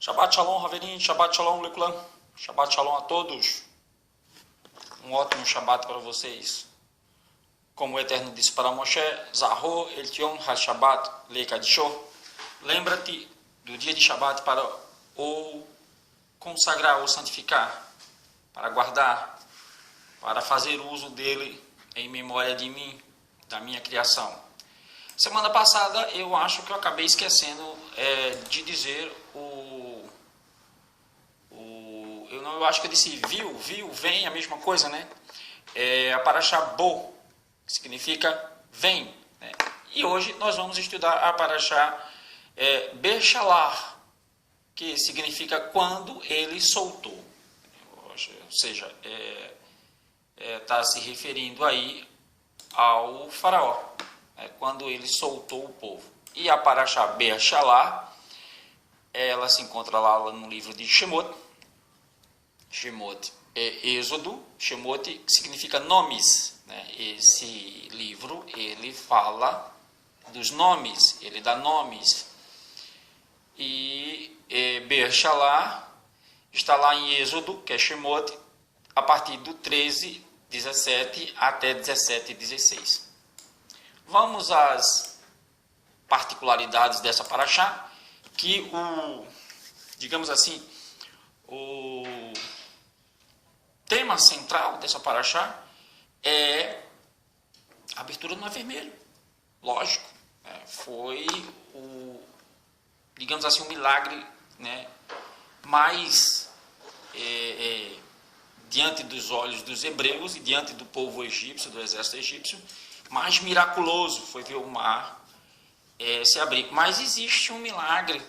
Shabbat Shalom, Haverim, Shabbat Shalom, Lekulam, Shabbat Shalom a todos. Um ótimo Shabbat para vocês. Como o Eterno disse para Moshe, Zahor El Tion HaShabbat Lekadisho. Lembra-te do dia de Shabbat para o consagrar ou santificar, para guardar, para fazer uso dele em memória de mim, da minha criação. Semana passada eu acho que eu acabei esquecendo de dizer eu acho que eu disse viu, vem, a mesma coisa, né? A Parashá Bo, que significa vem, né? E hoje nós vamos estudar a Parashá Beshalar, que significa quando ele soltou. Ou seja, está se referindo aí ao faraó, quando ele soltou o povo. E a Parashá Beshalar, ela se encontra lá no livro de Shemot. Shemot é Êxodo, Shemot significa nomes, né? Esse livro, ele fala dos nomes, ele dá nomes. E Beshalar está lá em Êxodo, que é Shemot, a partir do 13, 17 até 17, 16. Vamos às particularidades dessa Parashá, que digamos assim, o tema central dessa Parashá é a abertura do Mar Vermelho. Lógico, foi digamos assim, um milagre, né, mais diante dos olhos dos hebreus e diante do povo egípcio, do exército egípcio, mais miraculoso foi ver o mar se abrir. Mas existe um milagre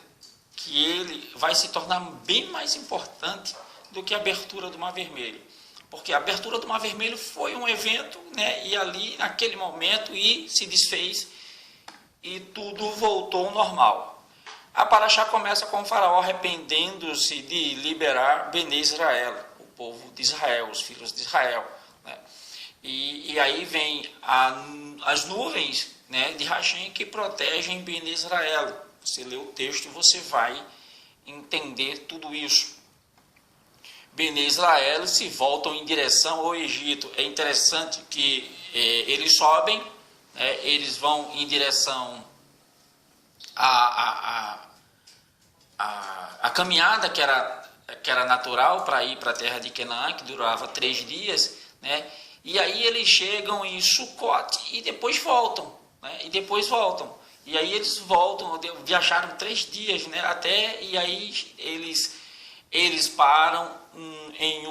que ele vai se tornar bem mais importante do que a abertura do Mar Vermelho. Porque a abertura do Mar Vermelho foi um evento, né, e ali, naquele momento, se desfez e tudo voltou ao normal. A Parashá começa com o faraó arrependendo-se de liberar Bnei Israel, o povo de Israel, os filhos de Israel, né? E aí vem as nuvens, né, de Hashem que protegem Bnei Israel. Você lê o texto e você vai entender tudo isso. Bnei Israel se voltam em direção ao Egito. É interessante que eles sobem, eles vão em direção à caminhada que era natural para ir para a terra de Canaã, que durava 3 dias, né? E aí eles chegam em Sucote e depois voltam, né? E aí eles voltam, viajaram 3 dias, né? E aí eles param em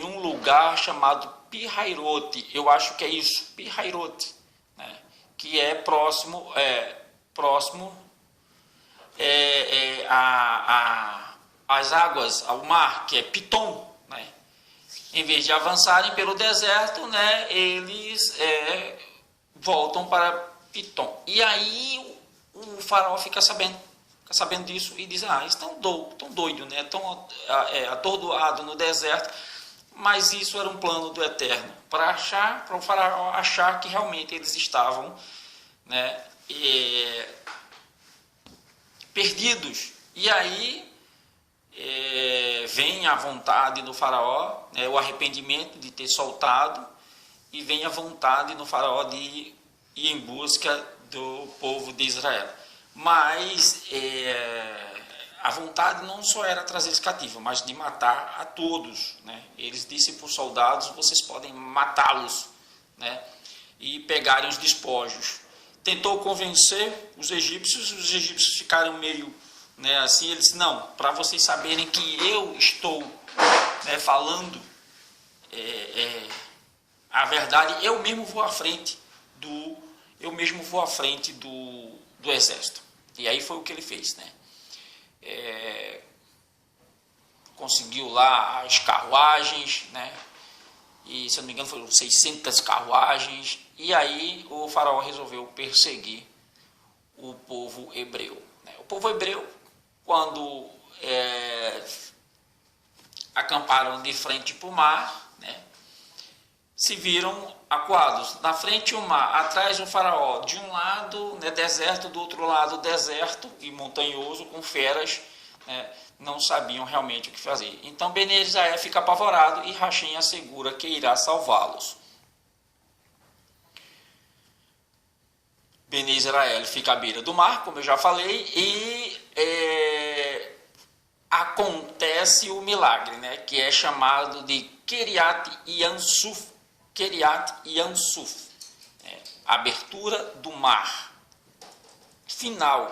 um lugar chamado Pihairote. Eu acho que é isso, Pihairote, né? Que é próximo às águas, ao mar, que é Pitom, né? Em vez de avançarem pelo deserto, né, eles voltam para Pitom. E aí o faraó fica sabendo disso e diz: estão doidos, né? Estão atordoados no deserto. Mas isso era um plano do Eterno, para o faraó achar que realmente eles estavam, né, perdidos. E aí vem a vontade do faraó, né, o arrependimento de ter soltado, e vem a vontade do faraó de ir em busca do povo de Israel. Mas a vontade não só era trazer eles cativos, mas de matar a todos, né? Eles disseram para os soldados: vocês podem matá-los, né, e pegarem os despojos. Tentou convencer os egípcios ficaram meio, né, assim. Eles: não, para vocês saberem que eu estou, né, falando a verdade, eu mesmo vou à frente do exército. E aí foi o que ele fez, né? Conseguiu lá as carruagens, né? E, se eu não me engano, foram 600 carruagens. E aí o faraó resolveu perseguir o povo hebreu, né? O povo hebreu, quando acamparam de frente para o mar, né, se viram acuados, na frente o mar, atrás o faraó, de um lado, né, deserto, do outro lado deserto e montanhoso, com feras, né, não sabiam realmente o que fazer. Então Bene Israel fica apavorado e Rachem assegura que irá salvá-los. Bene Israel fica à beira do mar, como eu já falei, e acontece o milagre, né, que é chamado de Kiriat Yansuf. Kiriat Yansuf, abertura do mar. Final.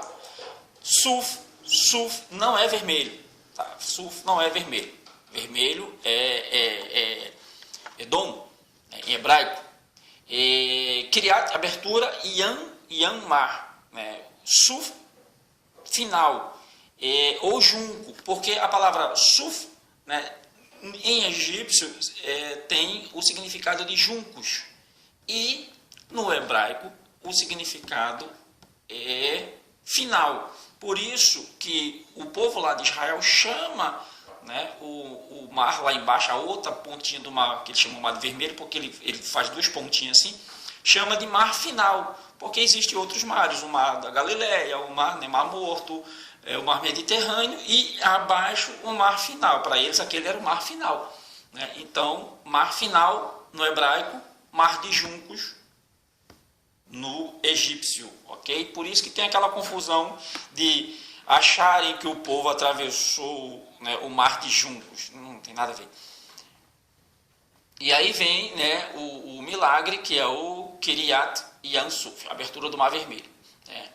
Suf não é vermelho. Tá? Suf não é vermelho. Vermelho é Edom, em hebraico. Kiriat, abertura, Yan, mar. Né? Suf, final. Ou junco, porque a palavra suf, né, em egípcio tem o significado de juncos. E no hebraico o significado é final. Por isso que o povo lá de Israel chama, né, o mar lá embaixo, a outra pontinha do mar, que eles chamam mar de vermelho, porque ele faz duas pontinhas assim, chama de mar final, porque existem outros mares, o mar da Galileia, o mar, né, Mar Morto, o mar Mediterrâneo, e abaixo o mar final. Para eles aquele era o mar final, né? Então, mar final no hebraico, mar de juncos no egípcio, ok? Por isso que tem aquela confusão de acharem que o povo atravessou, né, o mar de juncos. Não tem nada a ver. E aí vem, né, o milagre, que é o Kiriat Yansuf, a abertura do Mar Vermelho. Né?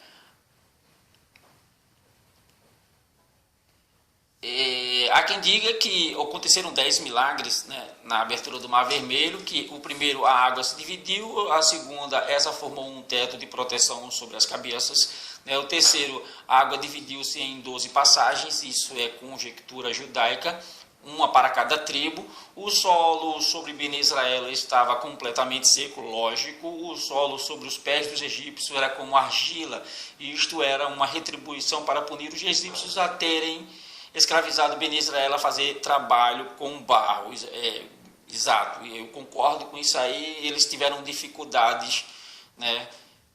Há quem diga que aconteceram 10 milagres, né, na abertura do Mar Vermelho, que o primeiro a água se dividiu, a segunda essa formou um teto de proteção sobre as cabeças, né, o terceiro a água dividiu-se em 12 passagens, isso é conjectura judaica, uma para cada tribo. O solo sobre Bene Israel estava completamente seco, lógico. O solo sobre os pés dos egípcios era como argila, e isto era uma retribuição para punir os egípcios a terem escravizado Bene Israel a fazer trabalho com barro. Exato, eu concordo com isso aí. Eles tiveram dificuldades, né,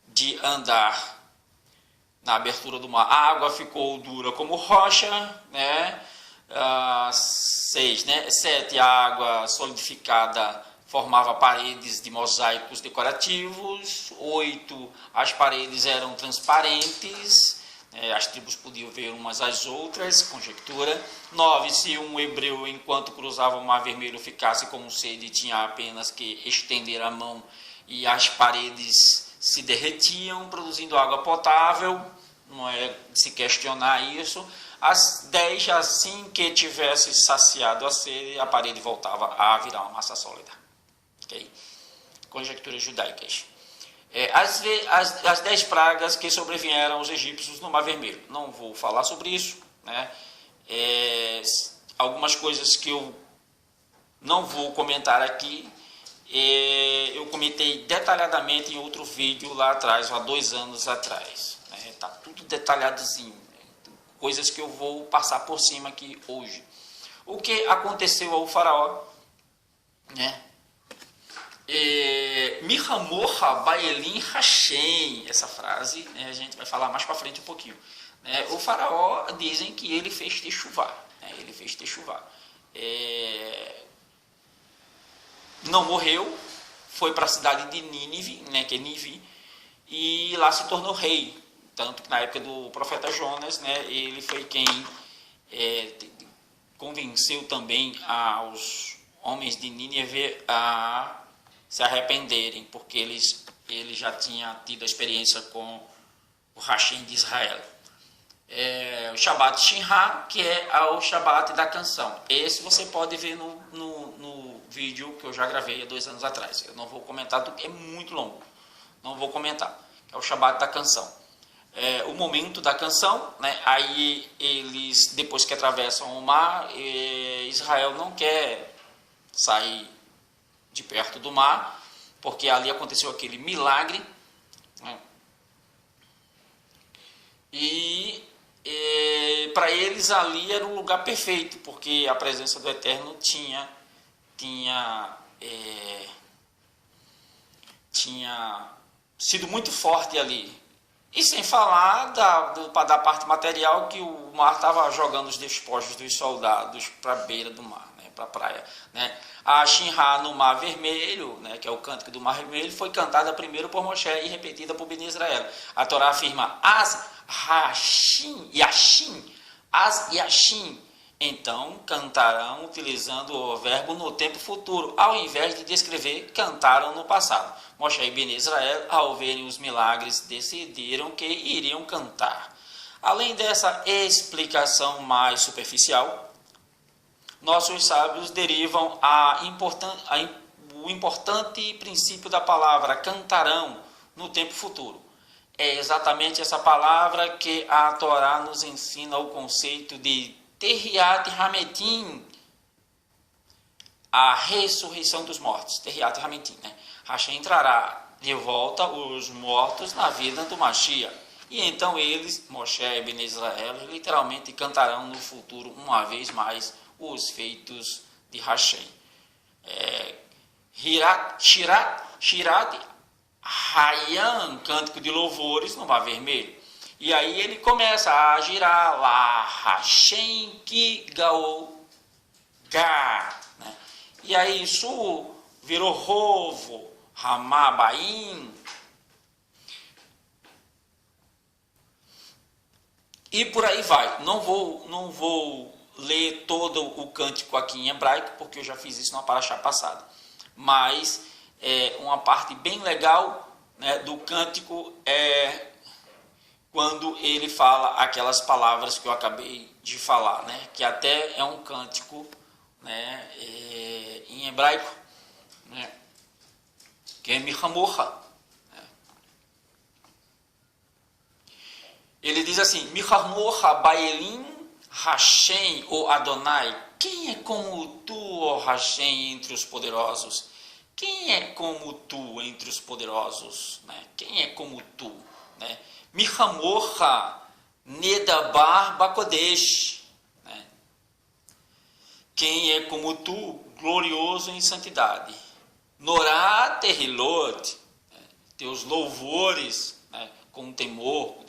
de andar na abertura do mar. A água ficou dura como rocha, né? 6, né? 7, a água solidificada formava paredes de mosaicos decorativos. 8, as paredes eram transparentes, as tribos podiam ver umas às outras, conjectura. 9, se um hebreu enquanto cruzava o Mar Vermelho ficasse com sede, tinha apenas que estender a mão e as paredes se derretiam, produzindo água potável. Não é de se questionar isso. Às 10, assim que tivesse saciado a sede, a parede voltava a virar uma massa sólida. Okay? Conjecturas judaicas. As 10 pragas que sobrevieram aos egípcios no Mar Vermelho. Não vou falar sobre isso, né? Algumas coisas que eu não vou comentar aqui, eu comentei detalhadamente em outro vídeo lá atrás, há 2 anos atrás. Está tudo detalhadozinho. Coisas que eu vou passar por cima aqui hoje. O que aconteceu ao faraó, né? Mihamorra Baelim Hashem, essa frase, né, a gente vai falar mais para frente um pouquinho. O faraó, dizem que ele fez techuvá, né, ele fez techuvá. Não morreu, foi para a cidade de Nínive, né, que é Nivi, e lá se tornou rei. Tanto que na época do profeta Jonas, né, ele foi quem convenceu também aos homens de Nínive a se arrependerem, porque ele já tinha tido a experiência com o Rachem de Israel. O Shabat Shinra, que é o Shabat da canção. Esse você pode ver no vídeo que eu já gravei há 2 anos atrás. Eu não vou comentar, é muito longo. Não vou comentar. É o Shabat da canção. O momento da canção, né? Aí eles, depois que atravessam o mar, Israel não quer sair de perto do mar, porque ali aconteceu aquele milagre, né? E para eles ali era um lugar perfeito, porque a presença do Eterno tinha tinha sido muito forte ali. E sem falar da parte material, que o mar estava jogando os despojos dos soldados para a beira do mar, né, para a praia. Né. A Shinra no Mar Vermelho, né, que é o cântico do Mar Vermelho, foi cantada primeiro por Moshe e repetida por Bnei Israel. A Torá afirma As Hashim, Yashim, As Yashim. Então cantarão utilizando o verbo no tempo futuro, ao invés de descrever cantaram no passado. Moshe e Bnei Israel, ao verem os milagres, decidiram que iriam cantar. Além dessa explicação mais superficial, nossos sábios derivam o importante princípio da palavra cantarão no tempo futuro. É exatamente essa palavra que a Torá nos ensina o conceito de Terriat Hametim, a ressurreição dos mortos. Terriat Hametim, né? Hashem trará de volta os mortos na vida do Mashiach. E então eles, Moshe e Bnei Israel, literalmente cantarão no futuro, uma vez mais, os feitos de Hashem. Shirat Hayam, cântico de louvores no Mar Vermelho. E aí ele começa a girar lá, Hashem ki gaol ga. Né? E aí isso virou Rovo, Ramabaim. E por aí vai. Não vou ler todo o cântico aqui em hebraico, porque eu já fiz isso na paraxá passada. Mas uma parte bem legal, né, do cântico é quando ele fala aquelas palavras que eu acabei de falar, né, que até é um cântico, né, em hebraico, né, que é Mihamorra. Ele diz assim, Mihamorra Baelim Hashem, o Adonai. Quem é como tu, ó Hashem, entre os poderosos? Quem é como tu entre os poderosos? Né? Quem é como tu? Né? Mihamorra Nedabar Bakodesh. Né? Quem é como tu, glorioso em santidade? Norá Terrilot, né? Teus louvores, né? Com temor,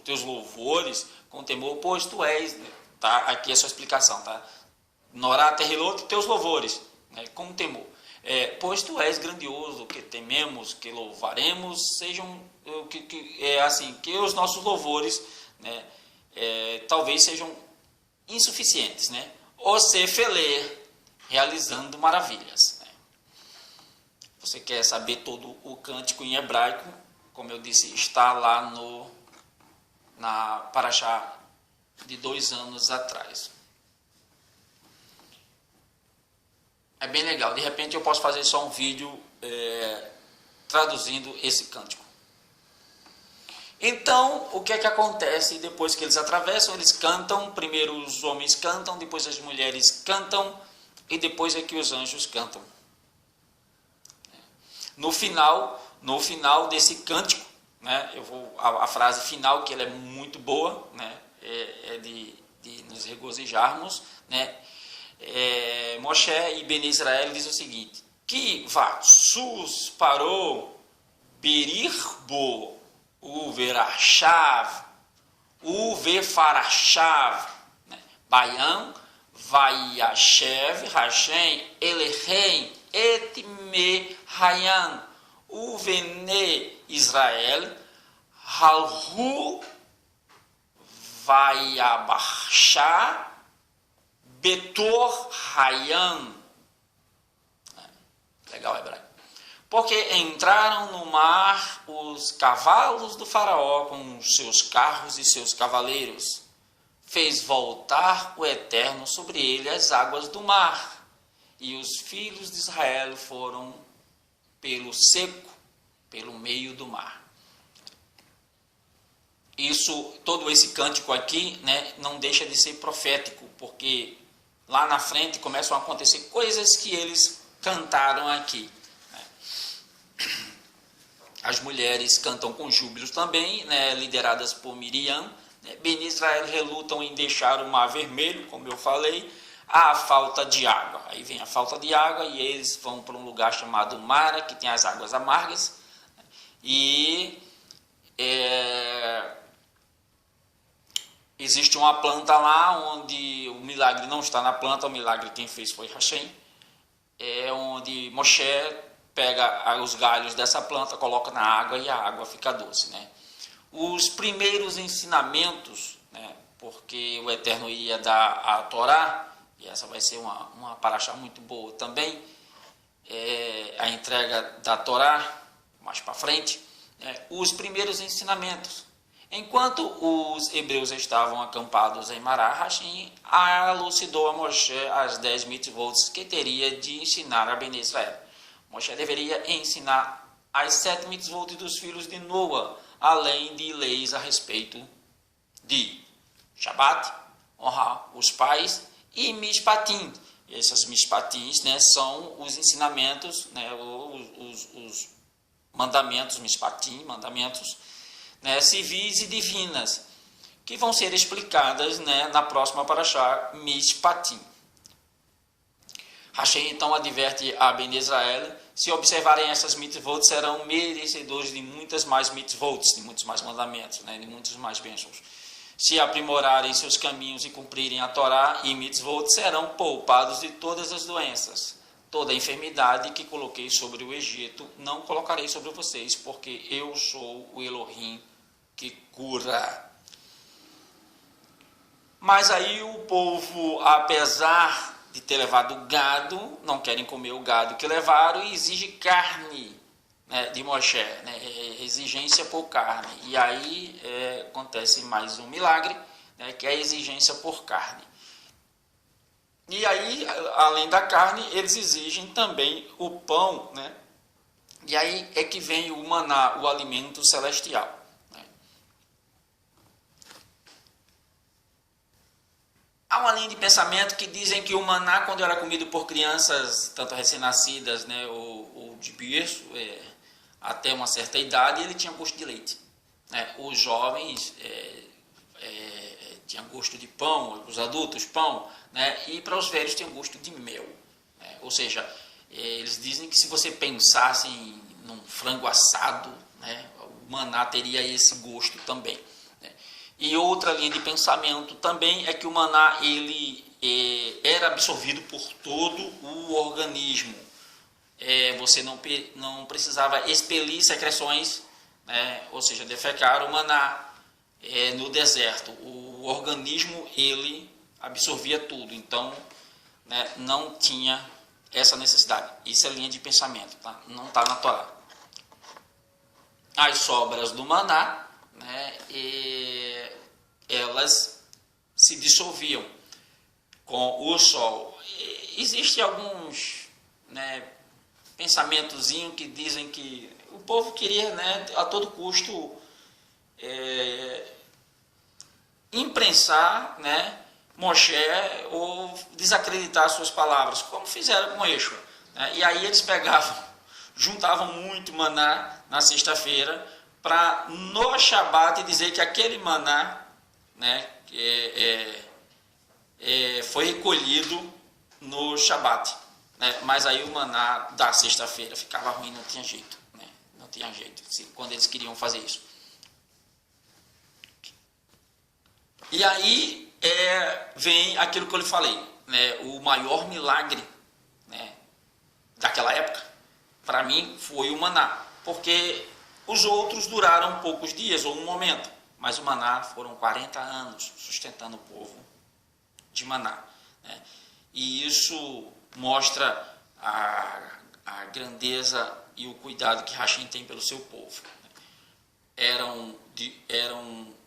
teus louvores com temor, pois tu és, né? Tá? Aqui é a sua explicação, tá? Norá Terrilot, teus louvores, né? Com temor. Pois tu és grandioso, que tememos, que louvaremos, sejam que os nossos louvores, né, talvez sejam insuficientes, né? O Sefelê, realizando maravilhas. Né? Você quer saber todo o cântico em hebraico? Como eu disse, está lá na paraxá de 2 anos atrás. É bem legal. De repente eu posso fazer só um vídeo traduzindo esse cântico. Então, o que é que acontece depois que eles atravessam? Eles cantam, primeiro os homens cantam, depois as mulheres cantam e depois é que os anjos cantam. No final desse cântico, né, a frase final, que ela é muito boa, né, é de nos regozijarmos, né, Moshe e Bnei Israel diz o seguinte, que sus parou berirbo uverachav uvefarashav Bayam vaiashev Hashem elechem etme hayan uvene Israel halhu vaiabachá Betor Hayan. Legal, hebraico. Porque entraram no mar os cavalos do faraó com seus carros e seus cavaleiros. Fez voltar o Eterno sobre ele as águas do mar. E os filhos de Israel foram pelo seco, pelo meio do mar. Todo esse cântico aqui, né, não deixa de ser profético, porque lá na frente começam a acontecer coisas que eles cantaram aqui. Né? As mulheres cantam com júbilos também, né, lideradas por Miriam. Né? Bnei Israel relutam em deixar o mar vermelho, como eu falei, a falta de água. Aí vem a falta de água e eles vão para um lugar chamado Mara, que tem as águas amargas. E existe uma planta lá onde o milagre não está na planta, o milagre quem fez foi Hashem, onde Moshe pega os galhos dessa planta, coloca na água e a água fica doce, né? Os primeiros ensinamentos, né, porque o Eterno ia dar a Torá, e essa vai ser uma paraxá muito boa também, a entrega da Torá, mais para frente, os primeiros ensinamentos. Enquanto os hebreus estavam acampados em Mará, Hashem elucidou a Moshe as 10 mitzvot que teria de ensinar a Bnei Israel. Moshe deveria ensinar as 7 mitzvot dos filhos de Noa, além de leis a respeito de Shabat, honrar os pais, e Mishpatim. Essas Mishpatins, né, são os ensinamentos, né, os mandamentos, Mishpatim, mandamentos, né, civis e divinas, que vão ser explicadas, né, na próxima paraxá, Mishpatim. Hashem então adverte a Bnei Israel: se observarem essas mitzvot, serão merecedores de muitas mais mitzvot, de muitos mais mandamentos, né, de muitos mais bênçãos. Se aprimorarem seus caminhos e cumprirem a Torá e mitzvot, serão poupados de todas as doenças. Toda a enfermidade que coloquei sobre o Egito, não colocarei sobre vocês, porque eu sou o Elohim que cura. Mas aí o povo, apesar de ter levado gado, não querem comer o gado que levaram e exige carne, né, de Moshe, né, exigência por carne. E aí acontece mais um milagre, né, que é a exigência por carne. E aí, além da carne, eles exigem também o pão, né? E aí é que vem o maná, o alimento celestial. Há uma linha de pensamento que dizem que o maná, quando era comido por crianças, tanto recém-nascidas, né, ou de berço, até uma certa idade, ele tinha gosto de leite. Né? Os jovens tinham gosto de pão, os adultos pão, né? E para os velhos tinham gosto de mel. Né? Ou seja, eles dizem que se você pensasse num frango assado, né, o maná teria esse gosto também. E outra linha de pensamento também é que o maná ele era absorvido por todo o organismo. Você não precisava expelir secreções, né, ou seja, defecar o maná no deserto. O organismo ele absorvia tudo, então, né, não tinha essa necessidade. Isso é linha de pensamento, tá? Não está na Torá. As sobras do maná, né, elas se dissolviam com o sol. Existem alguns, né, pensamentozinhos que dizem que o povo queria, né, a todo custo imprensar, né, Moshe ou desacreditar suas palavras, como fizeram com Yeshua. Né? E aí eles juntavam muito maná na sexta-feira, para no Shabat dizer que aquele maná, né, foi recolhido no Shabat. Né? Mas aí o maná da sexta-feira ficava ruim, não tinha jeito. Né? Não tinha jeito, quando eles queriam fazer isso. E aí vem aquilo que eu lhe falei, né? O maior milagre, né, daquela época, para mim, foi o maná. Porque os outros duraram poucos dias ou um momento, mas o maná foram 40 anos sustentando o povo de maná. Né? E isso mostra a grandeza e o cuidado que Hashem tem pelo seu povo. Eram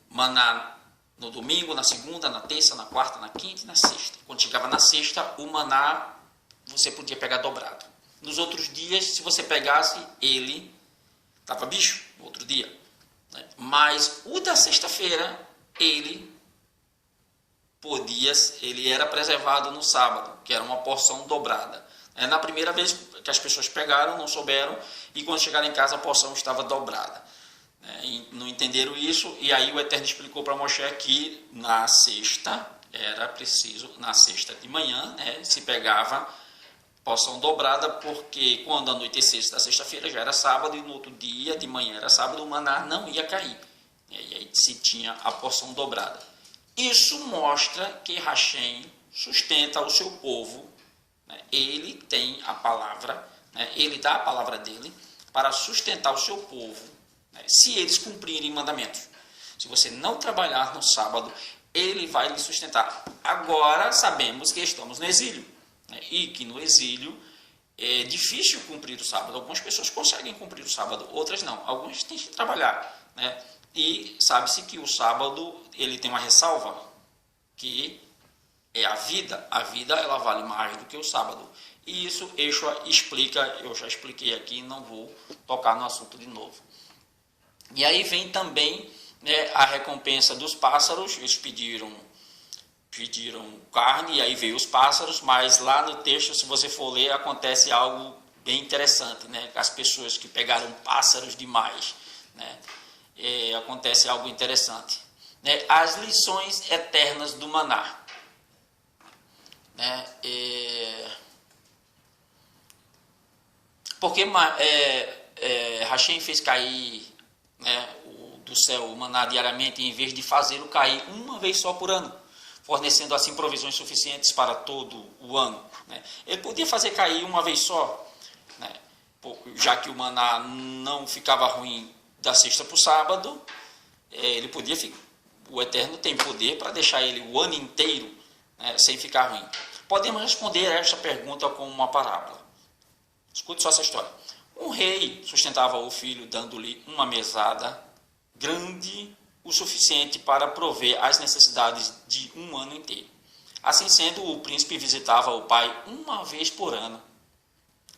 maná no domingo, na segunda, na terça, na quarta, na quinta e na sexta. Quando chegava na sexta, o maná você podia pegar dobrado. Nos outros dias, se você pegasse, ele estava bicho no outro dia. Né? Mas o da sexta-feira, ele era preservado no sábado, que era uma porção dobrada. Na primeira vez que as pessoas pegaram, não souberam, e quando chegaram em casa a porção estava dobrada. E não entenderam isso, e aí o Eterno explicou para Moshe que na sexta, era preciso, na sexta de manhã, né, se pegava porção dobrada, porque quando anoitecesse da sexta-feira já era sábado e no outro dia de manhã era sábado, o maná não ia cair. E aí se tinha a porção dobrada. Isso mostra que Hashem sustenta o seu povo, né? Ele tem a palavra, né? Ele dá a palavra dele para sustentar o seu povo, né? Se eles cumprirem mandamentos. Se você não trabalhar no sábado, ele vai lhe sustentar. Agora sabemos que estamos no exílio, né? E que no exílio é difícil cumprir o sábado. Algumas pessoas conseguem cumprir o sábado, outras não. Algumas têm que trabalhar, né? E sabe-se que o sábado ele tem uma ressalva, que é a vida. A vida ela vale mais do que o sábado. E isso Yeshua explica, eu já expliquei aqui, não vou tocar no assunto de novo. E aí vem também, né, a recompensa dos pássaros. Eles pediram carne, e aí veio os pássaros, mas lá no texto, se você for ler, acontece algo bem interessante, né? As pessoas que pegaram pássaros demais, né? Acontece algo interessante, né? As lições eternas do maná, né? Porque Hashem fez cair, né, do céu o maná diariamente, em vez de fazê-lo cair uma vez só por ano, fornecendo assim provisões suficientes para todo o ano, né? Ele podia fazer cair uma vez só, né? Já que o maná não ficava ruim da sexta para o sábado, ele podia ficar. O Eterno tem poder para deixar ele o ano inteiro, né, sem ficar ruim. Podemos responder esta pergunta com uma parábola. Escute só essa história. Um rei sustentava o filho, dando-lhe uma mesada grande o suficiente para prover as necessidades de um ano inteiro. Assim sendo, o príncipe visitava o pai uma vez por ano,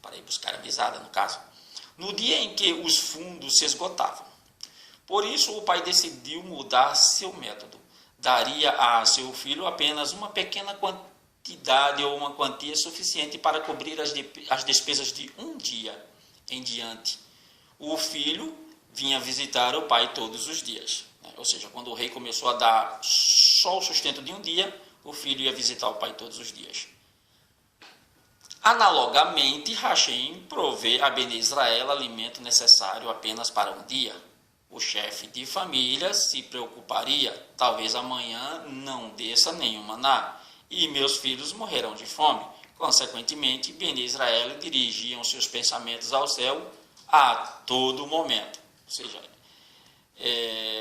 para ir buscar a mesada, no caso, no dia em que os fundos se esgotavam. Por isso, o pai decidiu mudar seu método. Daria a seu filho apenas uma pequena quantidade ou uma quantia suficiente para cobrir as despesas de um dia em diante. O filho vinha visitar o pai todos os dias. Ou seja, quando o rei começou a dar só o sustento de um dia, o filho ia visitar o pai todos os dias. Analogamente, Hashem provê a Bene Israel alimento necessário apenas para um dia. O chefe de família se preocuparia: talvez amanhã não desça nenhum maná, e meus filhos morrerão de fome. Consequentemente, Bene Israel dirigiam seus pensamentos ao céu a todo momento. Ou seja,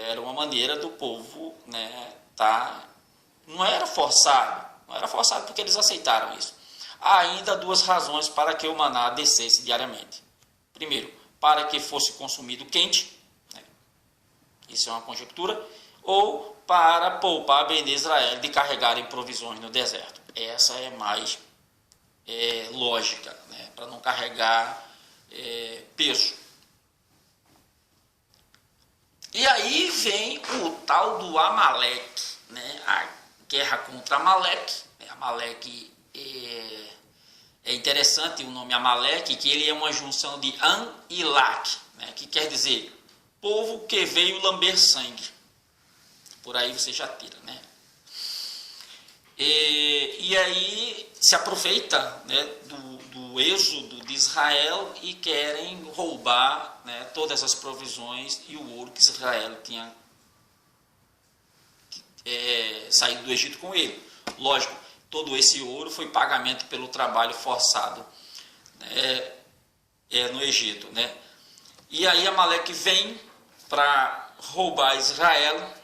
era uma maneira do povo, né, não era forçado porque eles aceitaram isso. Há ainda duas razões para que o maná descesse diariamente. Primeiro, para que fosse consumido quente, né? Isso é uma conjectura, ou para poupar Bene Israel de carregarem provisões no deserto. Essa é mais lógica, né? Para não carregar peso. E aí vem o tal do Amaleque, né? A guerra contra Amaleque. Amaleque é interessante o nome Amaleque, que ele é uma junção de An e Lak, né? Que quer dizer povo que veio lamber sangue. Por aí você já tira, né? E aí se aproveita, né, do êxodo de Israel e querem roubar, né, todas as provisões e o ouro que Israel tinha saído do Egito com ele. Lógico, todo esse ouro foi pagamento pelo trabalho forçado, né, no Egito, né? E aí Amaleque vem para roubar Israel.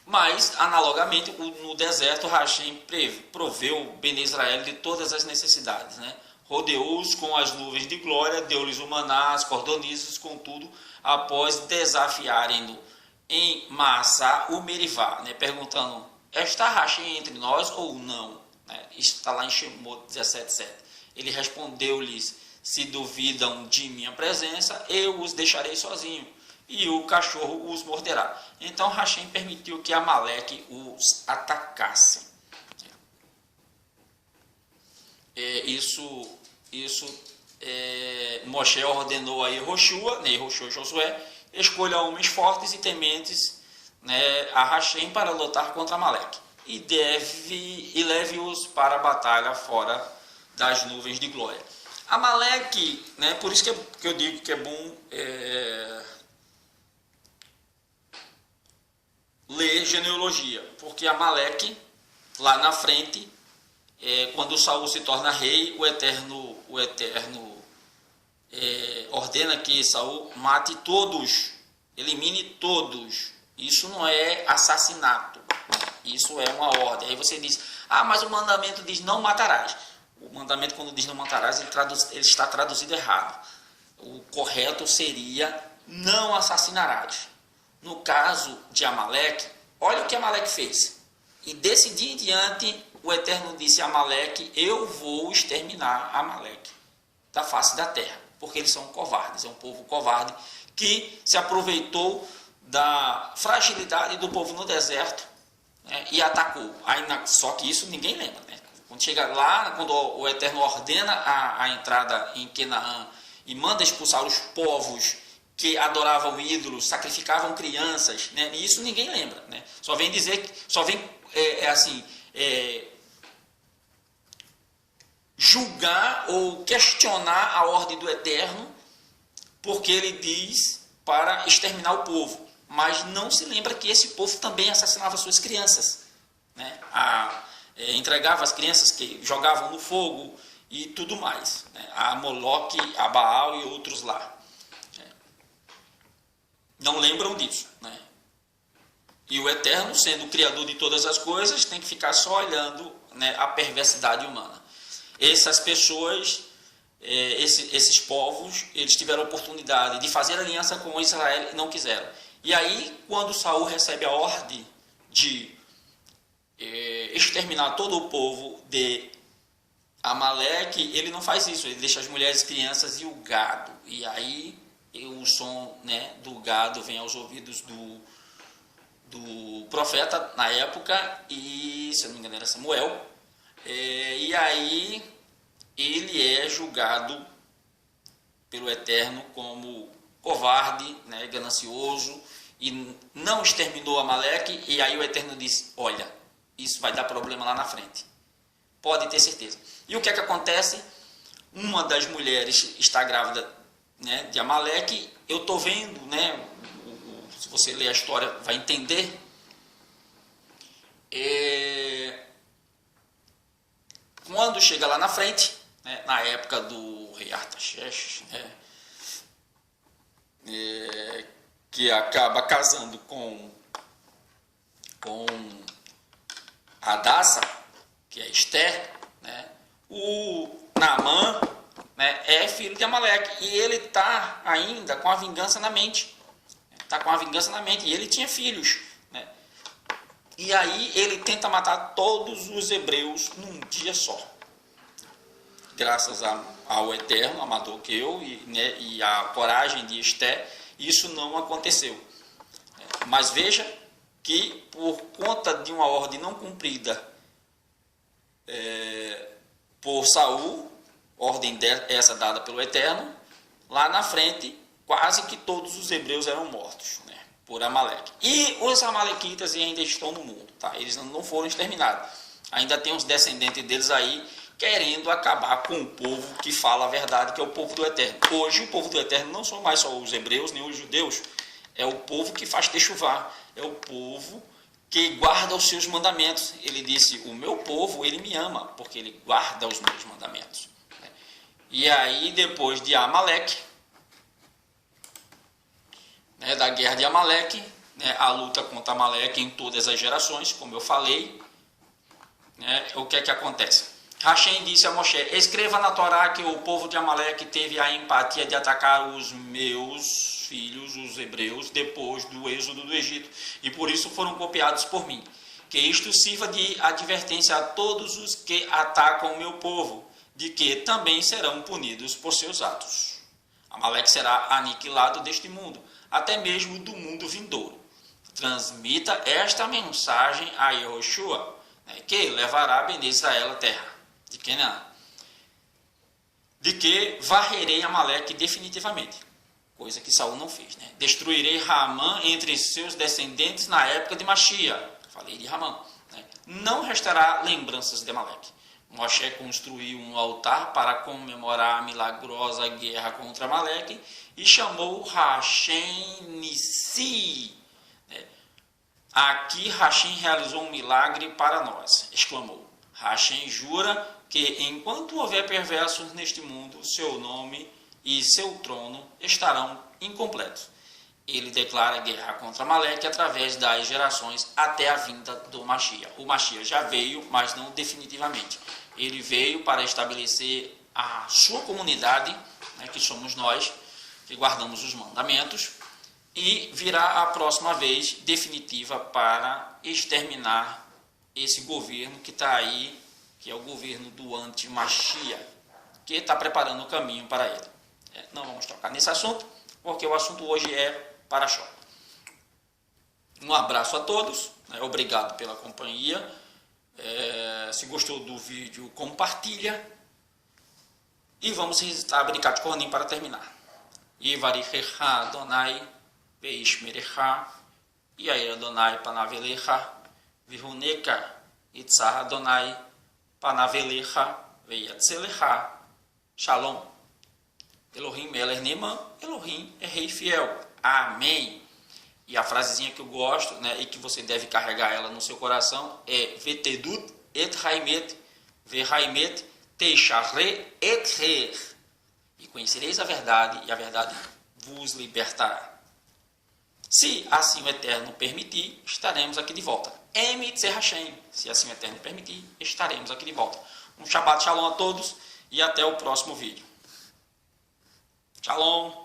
Mas, analogamente, no deserto, Hashem proveu Bene Israel de todas as necessidades, né? Rodeou-os com as nuvens de glória, deu-lhes o maná, as cordonizes, contudo, após desafiarem-no em Massá, o Merivá, né? Perguntando: está Hashem entre nós ou não? Né? Está lá em Shemot 17:7. Ele respondeu-lhes: se duvidam de minha presença, eu os deixarei sozinhos, e o cachorro os morderá. Então Hashem permitiu que Amaleque os atacasse. Moshe ordenou a Yehoshua, né, Yehoshua e Josué: escolha homens fortes e tementes, né, a Hashem para lutar contra Amaleque. e leve-os para a batalha fora das nuvens de glória. Amaleque, né, por isso que eu digo que é bom ler genealogia, porque Amaleque, lá na frente, quando Saul se torna rei, o Eterno ordena que Saul mate todos, elimine todos. Isso não é assassinato, isso é uma ordem. Aí você diz, mas o mandamento diz não matarás. O mandamento, quando diz não matarás, ele está traduzido errado. O correto seria não assassinarás. No caso de Amaleque, olha o que Amaleque fez. E desse dia em diante, o Eterno disse a Amaleque, eu vou exterminar Amaleque da face da terra, porque eles são covardes, é um povo covarde que se aproveitou da fragilidade do povo no deserto, né, e atacou. Só que isso ninguém lembra, né? Quando chega lá, quando o Eterno ordena a entrada em Canaã e manda expulsar os povos que adoravam ídolos, sacrificavam crianças, né? E isso ninguém lembra, né? Só vem dizer que julgar ou questionar a ordem do Eterno, porque ele diz para exterminar o povo, mas não se lembra que esse povo também assassinava suas crianças, né? Entregava as crianças que jogavam no fogo e tudo mais, né? A Moloque, a Baal e outros lá. Não lembram disso, né? E o Eterno, sendo o Criador de todas as coisas, tem que ficar só olhando, né, a perversidade humana. Essas pessoas, esses povos, eles tiveram a oportunidade de fazer aliança com Israel e não quiseram. E aí, quando Saul recebe a ordem de exterminar todo o povo de Amaleque, ele não faz isso, ele deixa as mulheres, crianças e o gado. E aí o som, né, do gado vem aos ouvidos do profeta na época, e se eu não me engano era Samuel, e aí ele é julgado pelo Eterno como covarde, né, ganancioso, e não exterminou Amaleque. E aí o Eterno diz, olha, isso vai dar problema lá na frente, pode ter certeza. E o que é que acontece? Uma das mulheres está grávida, né, de Amaleque. Eu estou vendo, né, se você ler a história vai entender. Quando chega lá na frente, né, na época do rei Artaxerxes, né, que acaba casando com Hadassa, que é Esther, né, o Naamã, né, é filho de Amaleque, e ele está ainda com a vingança na mente. E ele tinha filhos, né? E aí ele tenta matar todos os hebreus num dia só. Graças ao Eterno, a Mardoqueu e a coragem de Esther, isso não aconteceu. Mas veja que por conta de uma ordem não cumprida por Saul, ordem essa dada pelo Eterno, lá na frente quase que todos os hebreus eram mortos, né, por Amaleque. E os amalequitas ainda estão no mundo, tá? Eles não foram exterminados. Ainda tem uns descendentes deles aí querendo acabar com o povo que fala a verdade, que é o povo do Eterno. Hoje o povo do Eterno não são mais só os hebreus nem os judeus, é o povo que faz techuvá, é o povo que guarda os seus mandamentos. Ele disse, o meu povo, ele me ama, porque ele guarda os meus mandamentos. E aí, depois de Amaleque, né, da guerra de Amaleque, né, a luta contra Amaleque em todas as gerações, como eu falei, né, o que é que acontece? Hashem disse a Moshe, escreva na Torá que o povo de Amaleque teve a empatia de atacar os meus filhos, os hebreus, depois do êxodo do Egito, e por isso foram copiados por mim. Que isto sirva de advertência a todos os que atacam o meu povo, de que também serão punidos por seus atos. Amaleque será aniquilado deste mundo, até mesmo do mundo vindouro. Transmita esta mensagem a Yehoshua, né, que levará Ben Israel à terra de Canaã, de que varrerei Amaleque definitivamente, coisa que Saul não fez, né? Destruirei Ramã entre seus descendentes na época de Machia. Falei de Ramã, né? não restará lembranças de Amaleque. Moshe construiu um altar para comemorar a milagrosa guerra contra Amaleque e chamou Hashem Nissi. Aqui Hashem realizou um milagre para nós, exclamou. Hashem jura que enquanto houver perversos neste mundo, seu nome e seu trono estarão incompletos. Ele declara guerra contra Amaleque através das gerações até a vinda do Mashiach. O Mashiach já veio, mas não definitivamente. Ele veio para estabelecer a sua comunidade, que somos nós, que guardamos os mandamentos, e virá a próxima vez definitiva para exterminar esse governo que está aí, que é o governo do anti-Mashiach, que está preparando o caminho para ele. Não vamos tocar nesse assunto, porque o assunto hoje é Parashot. Um abraço a todos, obrigado pela companhia. Se gostou do vídeo, compartilha. E vamos recitar Birkat Kohanim para terminar. Yivarichecha Adonai veishmerecha, Yair Adonai panavelecha, Vihuneka Itzah Adonai panavelecha, Veyatzelecha. Shalom. Elohim Melech Neman, Elohim é Rei Fiel. Amém. E a frasezinha que eu gosto, e que você deve carregar ela no seu coração é Vetedut et Haimet, Vehaimet Teishare et Her. E conhecereis a verdade, e a verdade vos libertará. Se assim o Eterno permitir, estaremos aqui de volta. Emitzer Hashem. Se assim o Eterno permitir, estaremos aqui de volta. Um Shabbat Shalom a todos e até o próximo vídeo. Shalom.